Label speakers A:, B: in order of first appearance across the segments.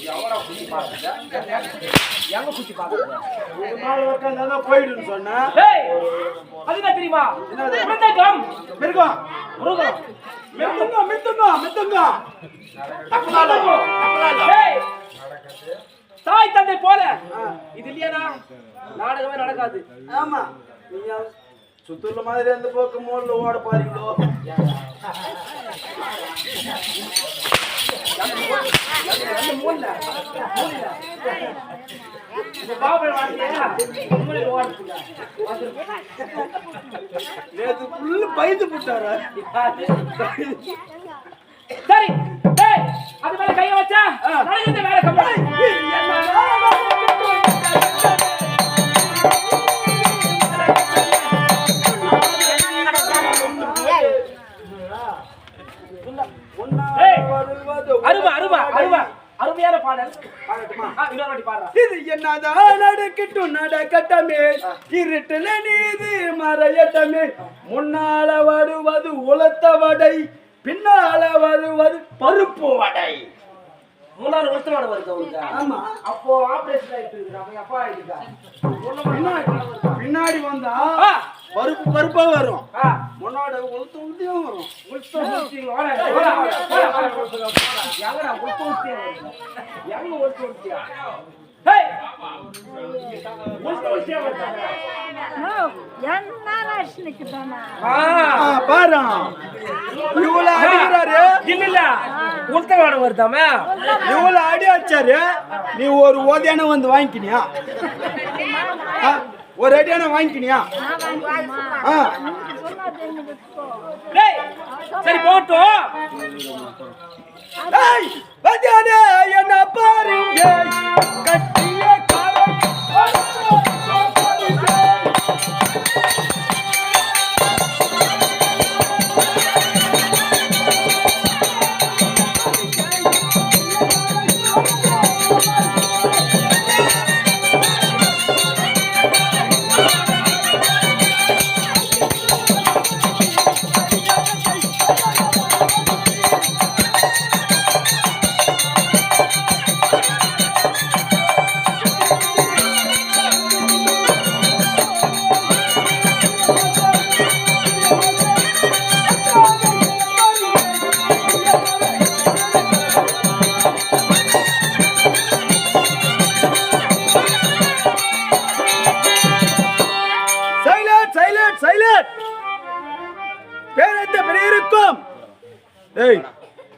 A: எவனா குச்சி பாக்குறா எங்க குச்சி பாக்குறா
B: ஒரு நாள் உட்கார்ந்தா போயிடுன்னு சொன்னா
A: ஏய் அதுனா தெரியுமா மிருதங்கம்
B: மிருகம்
A: முருகன்
B: மிருதங்கம்
A: ஏய் தாய் தந்தை போல இது இல்லையாடா நாடகமே நடக்காது
B: ஆமா நீங்க சுத்தூர்ல மாதிரி அந்த போக்கு மோல்ல ஓட பாருங்களோ நேத்து புல்லு பயந்து போட்டாரா
A: சரி அது மேல கைய வச்சா நடக்குது வேற கம்பெனி அருமையான பாடல் இன்னொரு பாடுறா
B: இது என்னதான் நடக்கட்டும் நடக்கட்டமே இருட்டுல நீது மறையட்டமே முன்னால வருவது உலத்த வடை பின்னால வருவது பருப்பு வடை
A: மூணாறு உலத்தவாட வருது அவருக்கு
B: ஆமா
A: அப்போ ஆபரேஷன் ஆயிட்டு இருக்கு அப்பா ஆயிடுக்கா
B: பின்னாடி வந்தா பருப்பா வரும் முன்னாடி உளுத்த உளுத்தியும் வரும் பாரு இவ்வளவு அடிக்கிறாரு
A: இல்ல உளுத்தவாட வருதாமே
B: இவ்வளவு அடி அடிச்சாரு நீ ஒரு ஓதியான வந்து வாங்கிக்கினியா ஒரு அடியான வாங்கிக்கினியா
A: சரி போட்டோம்
B: என்ன பாருங்க கட்டிய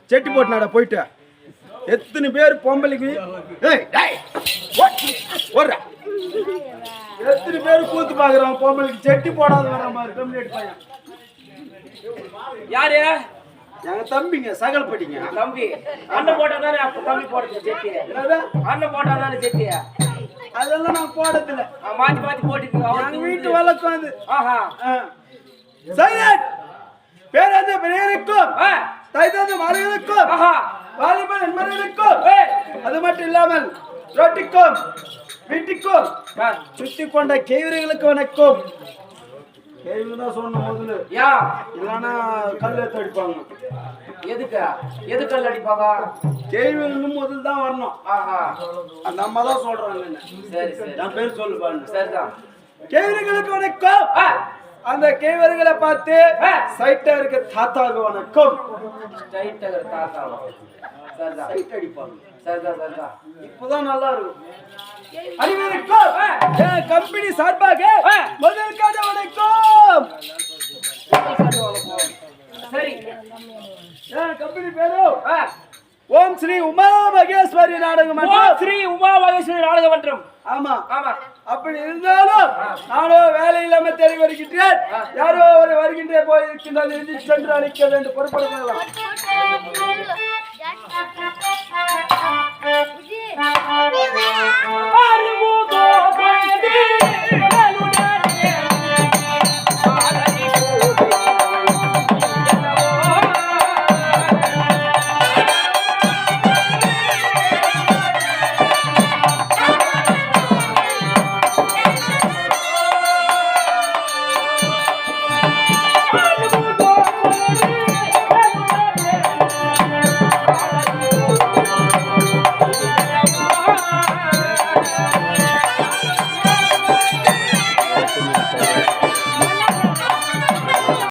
B: செட்டி போட்டுனாடா போயிட்டு எத்தனை பேர் பொம்பளைக்கு எத்தனை பேர் கூத்து பாக்குறான் பொம்பளைக்கு செட்டி போடாத வர மாதிரி கம்ப்ளீட் பையன்
A: யாரு
B: எங்க தம்பிங்க சகல் படிங்க
A: தம்பி அண்ணன் போட்டாதானே தம்பி போடுறது செட்டி அண்ணன் போட்டாதானே செட்டி
B: அதெல்லாம் நான் போடுறதில்ல
A: மாத்தி மாத்தி போட்டு
B: வீட்டு வழக்கம் அது
A: ஆஹா
B: சைலண்ட் பேரந்த பெரியருக்கும் தைதந்த மாலைகளுக்கும் வாலிபன் என்பவர்களுக்கும் அது மட்டும் இல்லாமல் ரோட்டிக்கும் வீட்டுக்கும் சுத்தி கொண்ட கேவர்களுக்கு வணக்கம் கேள்வி தான் சொன்ன முதல்ல இல்லைன்னா கல் எடுத்து அடிப்பாங்க
A: எது கல் அடிப்பாங்க
B: கேள்விகளும் முதல் தான் வரணும் அந்த அம்மா தான் சொல்றாங்க
A: சரி
B: நான் பேர் சொல்லு பாருங்க
A: சரிதான்
B: கேவர்களுக்கு வணக்கம் அந்த கேவர்களை பார்த்து சைட்டா இருக்க தாத்தாவுக்கு வணக்கம் சைட் அடிப்பாங்க இப்பதான் நல்லா இருக்கும் அனைவருக்கும் கம்பெனி சார்பாக முதல்கான வணக்கம்
A: சரி
B: கம்பெனி பேரு ஓம் ஸ்ரீ உமா மகேஸ்வரி நாடக மன்றம்
A: ஸ்ரீ உமா மகேஸ்வரி நாடக மன்றம்
B: ஆமா அப்படி இருந்தாலும் நானும் வேலை இல்லாம தேடி வருகின்றேன் யாரோ ஒரு வருகின்றே போய் இருக்கின்றது சென்று அளிக்க வேண்டும் பொறுப்படுத்தலாம்
C: மன்னா